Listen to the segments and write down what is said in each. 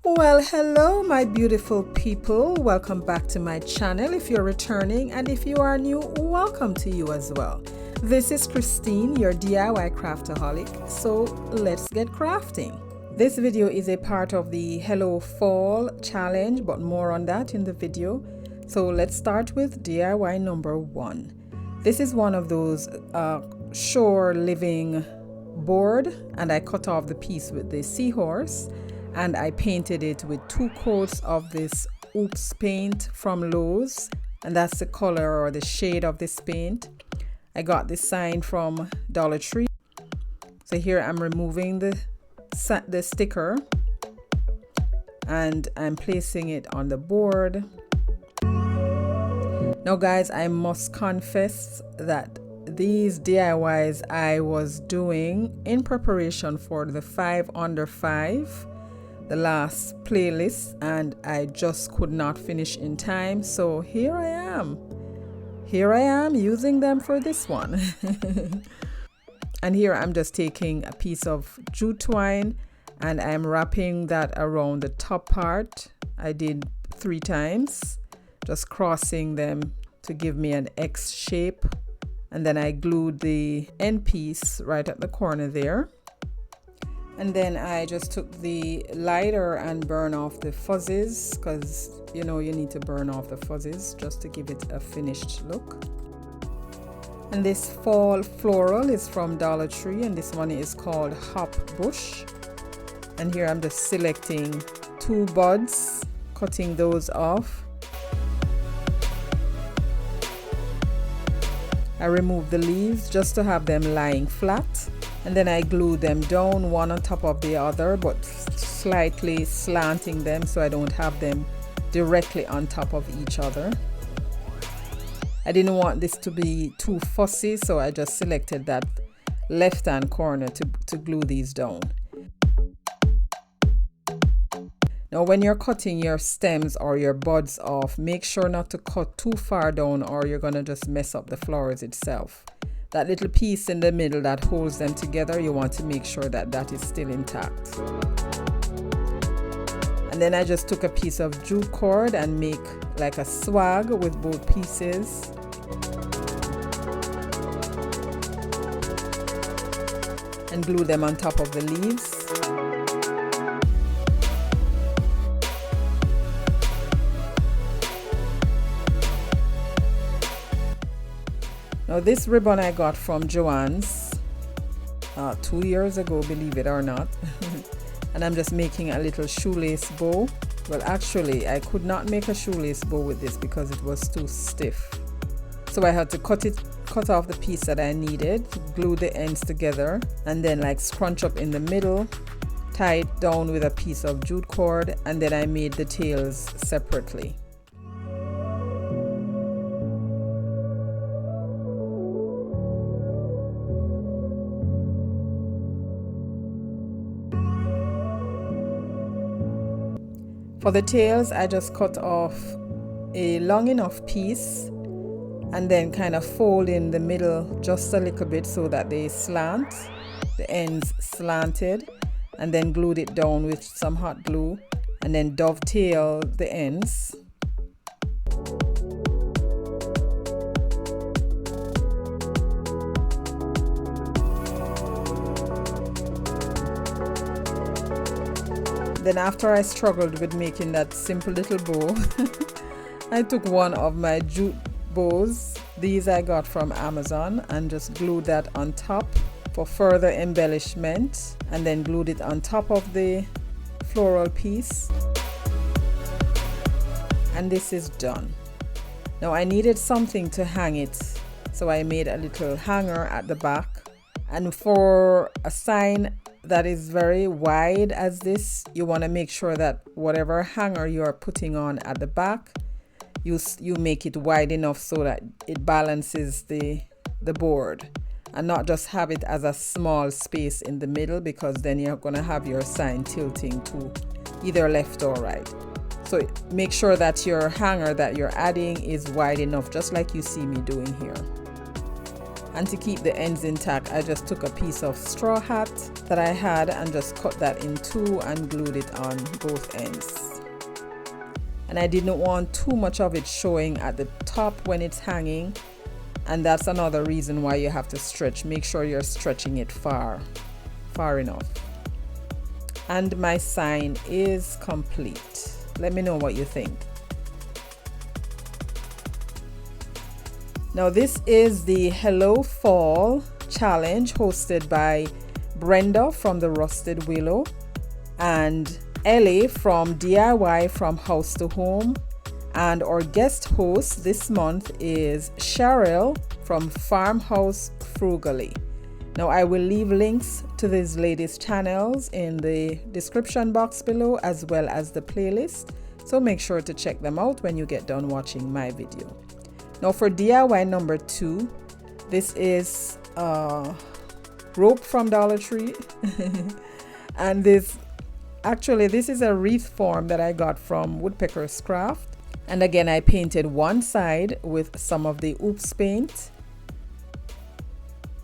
Well, hello my beautiful people. Welcome back to my channel if you're returning, and if you are new, welcome to you as well. This is Christine, your DIY craftaholic, so let's get crafting. This video is a part of the Hello Fall challenge, but more on that in the video. So let's start with DIY number 1. This is one of those shore living board, and I cut off the piece with the seahorse and I painted it with 2 coats of this Oops paint from Lowe's, and that's the color or the shade of this paint. I got this sign from Dollar Tree. So here I'm removing the sticker and I'm placing it on the board. Now guys, I must confess that these DIYs I was doing in preparation for the 5 under 5, the last playlist, and I just could not finish in time. So here I am using them for this one. And here I'm just taking a piece of jute twine and I'm wrapping that around the top part. I did 3 times, just crossing them to give me an X shape, and then I glued the end piece right at the corner there. And then I just took the lighter and burn off the fuzzes, because you know you need to burn off the fuzzes just to give it a finished look. And this fall floral is from Dollar Tree, and this one is called Hop Bush. And here I'm just selecting 2 buds, cutting those off. I remove the leaves just to have them lying flat, and then I glue them down one on top of the other, but slightly slanting them so I don't have them directly on top of each other. I didn't want this to be too fussy, so I just selected that left hand corner to glue these down. Now when you're cutting your stems or your buds off, make sure not to cut too far down or you're gonna just mess up the flowers itself. That little piece in the middle that holds them together, you want to make sure that that is still intact. And then I just took a piece of jute cord and make like a swag with both pieces. And glue them on top of the leaves. Now this ribbon I got from Joann's 2 years ago, believe it or not. And I'm just making a little shoelace bow. Well, actually I could not make a shoelace bow with this because it was too stiff. So I had to cut off the piece that I needed, glue the ends together, and then like scrunch up in the middle, tie it down with a piece of jute cord, and then I made the tails separately. For the tails, I just cut off a long enough piece and then kind of fold in the middle just a little bit so that they slant, the ends slanted, and then glued it down with some hot glue and then dovetail the ends. Then after I struggled with making that simple little bow, I took one of my jute bows. These I got from Amazon, and just glued that on top for further embellishment, and then glued it on top of the floral piece. And this is done. Now I needed something to hang it, so I made a little hanger at the back. And for a sign that is very wide as this, you want to make sure that whatever hanger you are putting on at the back, you make it wide enough so that it balances the board, and not just have it as a small space in the middle, because then you're going to have your sign tilting to either left or right. So make sure that your hanger that you're adding is wide enough, just like you see me doing here. And to keep the ends intact, I just took a piece of straw hat that I had and just cut that in two and glued it on both ends. And I didn't want too much of it showing at the top when it's hanging, and that's another reason why you have to stretch. Make sure you're stretching it far enough. And my sign is complete. Let me know what you think. Now this is the Hello Fall challenge hosted by Brenda from the Rusted Willow and Ellie from DIY from House to Home, and our guest host this month is Cheryl from Farmhouse Frugally. Now I will leave links to these ladies' channels in the description box below, as well as the playlist, so make sure to check them out when you get done watching my video. Now for DIY number 2, this is rope from Dollar Tree and this is a wreath form that I got from Woodpecker's Craft, and again I painted one side with some of the oops paint,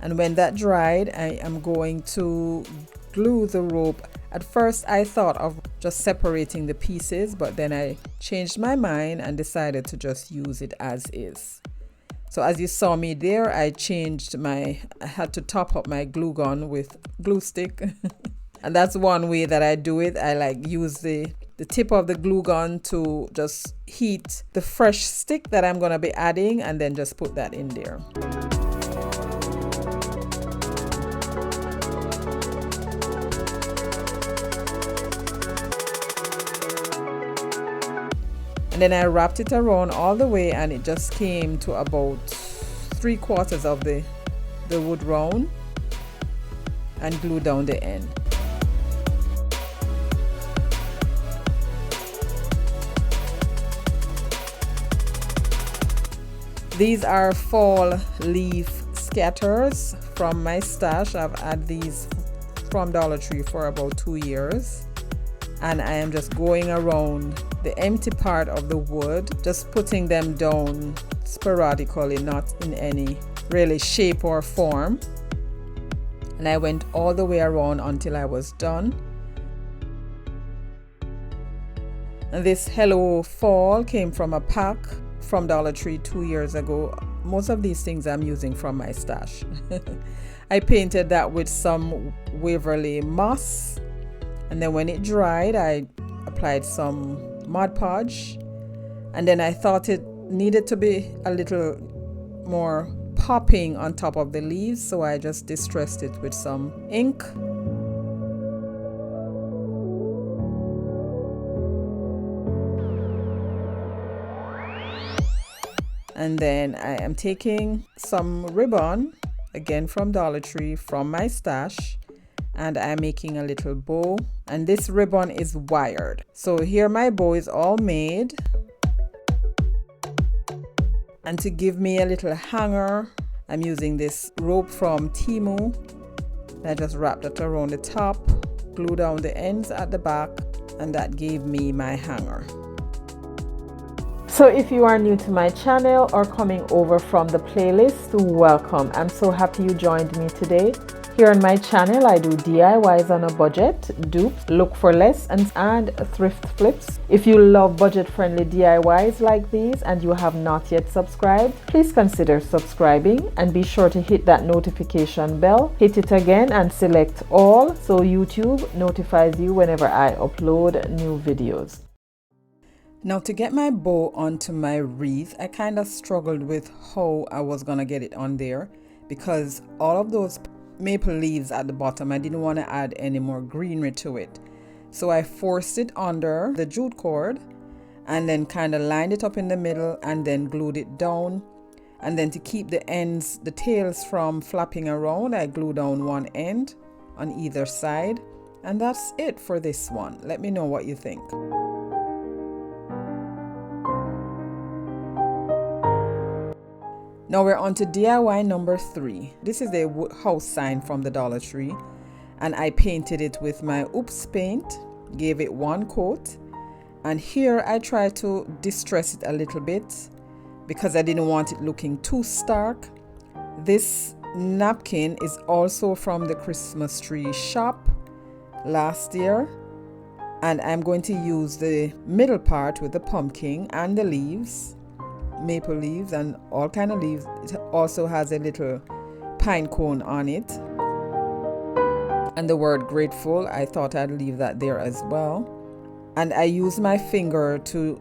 and when that dried I am going to glue the rope. At first I thought of just separating the pieces, but then I changed my mind and decided to just use it as is. So as you saw me there, I had to top up my glue gun with glue stick and that's one way that I do it. I like use the tip of the glue gun to just heat the fresh stick that I'm going to be adding, and then just put that in there. And then I wrapped it around all the way, and it just came to about 3/4 of the wood round, and glued down the end. These are fall leaf scatters from my stash. I've had these from Dollar Tree for about 2 years, and I am just going around the empty part of the wood, just putting them down sporadically, not in any really shape or form. And I went all the way around until I was done. And this Hello Fall came from a pack from Dollar Tree 2 years ago. Most of these things I'm using from my stash. I painted that with some Waverly moss, and then when it dried I applied some Mod Podge, and then I thought it needed to be a little more popping on top of the leaves, so I just distressed it with some ink. And then I am taking some ribbon, again from Dollar Tree, from my stash, and I'm making a little bow, and this ribbon is wired. So here my bow is all made, and to give me a little hanger, I'm using this rope from Temu. I just wrapped it around the top, glue down the ends at the back, and that gave me my hanger. So if you are new to my channel or coming over from the playlist, welcome. I'm so happy you joined me today. Here on my channel, I do DIYs on a budget, dupes, look for less, and thrift flips. If you love budget-friendly DIYs like these and you have not yet subscribed, please consider subscribing and be sure to hit that notification bell. Hit it again and select all so YouTube notifies you whenever I upload new videos. Now to get my bow onto my wreath, I kind of struggled with how I was gonna get it on there, because all of those maple leaves at the bottom, I didn't want to add any more greenery to it. So I forced it under the jute cord and then kind of lined it up in the middle and then glued it down. And then to keep the ends, the tails from flapping around, I glued down one end on either side. And that's it for this one. Let me know what you think. Now we're on to DIY number 3. This is the house sign from the Dollar Tree, and I painted it with my oops paint, gave it one coat, and here I tried to distress it a little bit because I didn't want it looking too stark. This napkin is also from the Christmas tree shop last year, and I'm going to use the middle part with the pumpkin and the leaves, maple leaves and all kind of leaves. It also has a little pine cone on it, and the word grateful. I thought I'd leave that there as well, and I used my finger to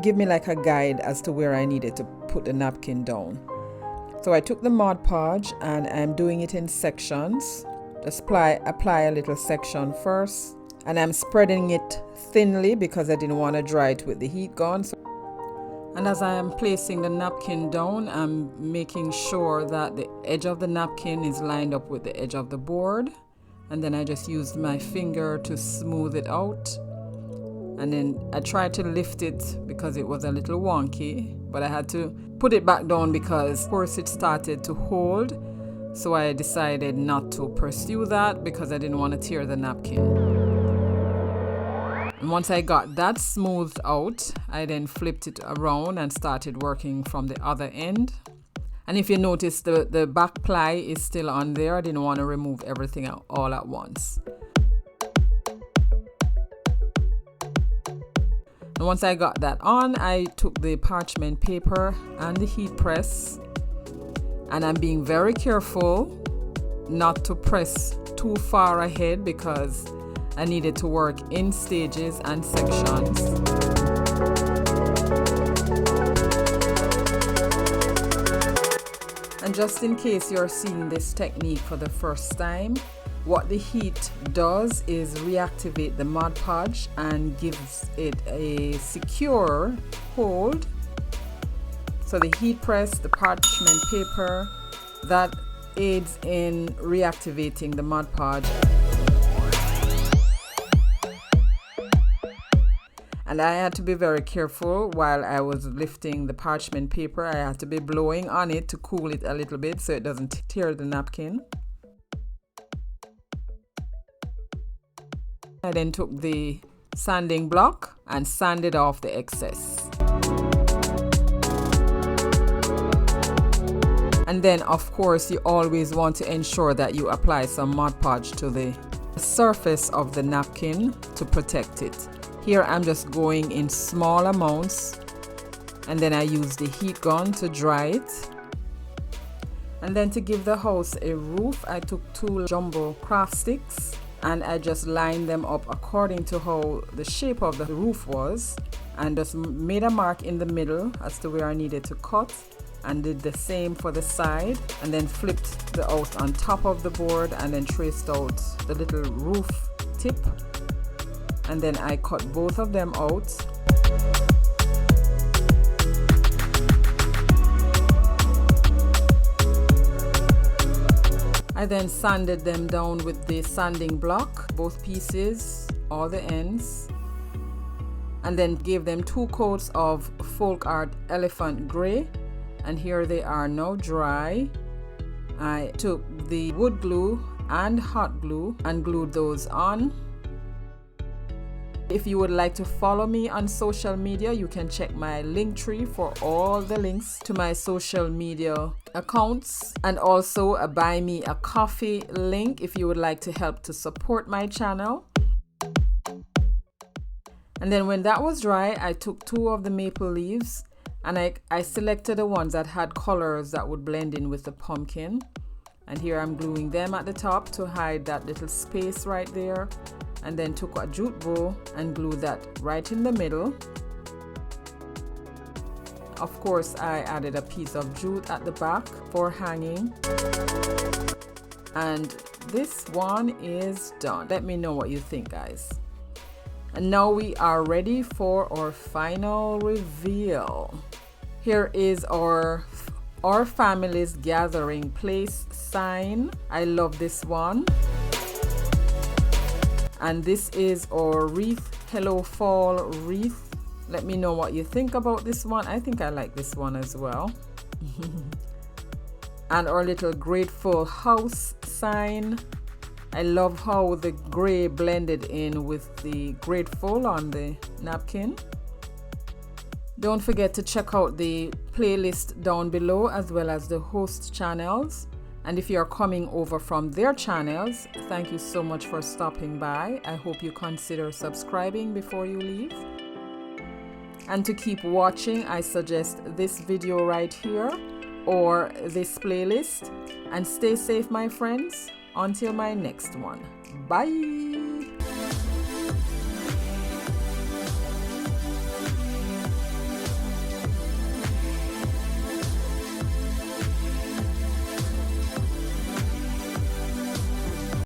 give me like a guide as to where I needed to put the napkin down. So I took the Mod Podge and I'm doing it in sections. Just apply a little section first, and I'm spreading it thinly because I didn't want to dry it with the heat gun. And as I am placing the napkin down, I'm making sure that the edge of the napkin is lined up with the edge of the board, and then I just used my finger to smooth it out. And then I tried to lift it because it was a little wonky, but I had to put it back down because of course it started to hold. So I decided not to pursue that because I didn't want to tear the napkin. And once I got that smoothed out, I then flipped it around and started working from the other end. And if you notice, the back ply is still on there. I didn't want to remove everything all at once. And once I got that on, I took the parchment paper and the heat press, and I'm being very careful not to press too far ahead because I needed to work in stages and sections. And just in case you're seeing this technique for the first time, what the heat does is reactivate the Mod Podge and gives it a secure hold. So the heat press, the parchment paper, that aids in reactivating the Mod Podge. And I had to be very careful while I was lifting the parchment paper. I had to be blowing on it to cool it a little bit so it doesn't tear the napkin. I then took the sanding block and sanded off the excess. And then of course you always want to ensure that you apply some Mod Podge to the surface of the napkin to protect it. Here I'm just going in small amounts, and then I use the heat gun to dry it. And then to give the house a roof, I took 2 jumbo craft sticks and I just lined them up according to how the shape of the roof was, and just made a mark in the middle as to where I needed to cut, and did the same for the side, and then flipped the out on top of the board and then traced out the little roof tip. And then I cut both of them out. I then sanded them down with the sanding block, both pieces, all the ends, and then gave them 2 coats of Folk Art Elephant Grey, and here they are now dry. I took the wood glue and hot glue and glued those on. If you would like to follow me on social media, you can check my link tree for all the links to my social media accounts, and also a buy me a coffee link if you would like to help to support my channel. And then when that was dry, I took 2 of the maple leaves and I selected the ones that had colors that would blend in with the pumpkin. And here I'm gluing them at the top to hide that little space right there. And then took a jute bow and glued that right in the middle. Of course, I added a piece of jute at the back for hanging. And this one is done. Let me know what you think, guys. And now we are ready for our final reveal. Here is our family's gathering place sign. I love this one. And this is our wreath, Hello Fall wreath. Let me know what you think about this one. I think I like this one as well. And our little grateful house sign. I love how the gray blended in with the grateful on the napkin. Don't forget to check out the playlist down below as well as the host channels. And if you're coming over from their channels, thank you so much for stopping by. I hope you consider subscribing before you leave. And to keep watching, I suggest this video right here or this playlist. And stay safe, my friends. Until my next one. Bye.